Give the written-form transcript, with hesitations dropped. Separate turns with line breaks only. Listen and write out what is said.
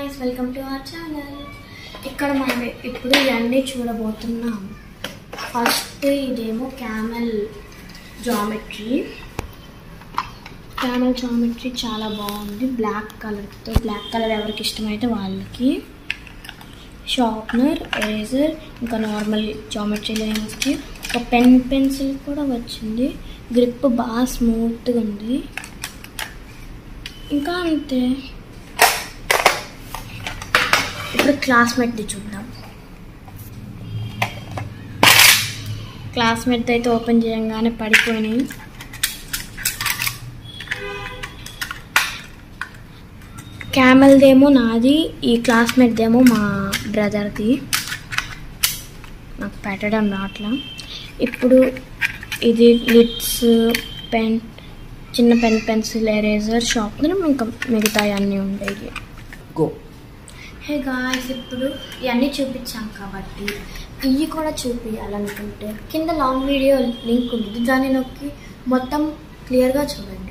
guys, welcome to our channel. ఇక్కడ మనం ఇప్పుడు ఇవన్నీ చూడబోతున్నాం. ఫస్ట్ ఇదేమో క్యామెల్ జామెట్రీ చాలా బాగుంది. బ్లాక్ కలర్ ఎవరికి ఇష్టమైతే వాళ్ళకి. షార్ప్నర్, ఎరేజర్, ఇంకా నార్మల్ జామెట్రీలో ఏమొచ్చి ఒక పెన్సిల్ కూడా వచ్చింది. గ్రిప్ బాగా స్మూత్గా ఉంది. ఇంకా అంతే. ఇప్పుడు క్లాస్మేట్ది చూద్దాం. క్లాస్మేట్ అయితే ఓపెన్ చేయగానే పడిపోయినాయి. క్యామెల్దేమో నాది, ఈ క్లాస్మేట్దేమో మా బ్రదర్ది. నాకు పెట్టడం రాట్లా. ఇప్పుడు ఇది లిడ్స్, పెన్, చిన్న పెన్సిల్, ఎరేజర్, షార్ప్నర్, ఇంకా మిగతా అన్నీ ఉండేవి. గో. హే గాయ్స్, ఇప్పుడు ఇవన్నీ చూపించాం కాబట్టి ఇవి కూడా చూపించాలనుకుంటే కింద లాంగ్ వీడియో లింక్ ఉంది, దాన్ని నొక్కి మొత్తం క్లియర్గా చూడండి.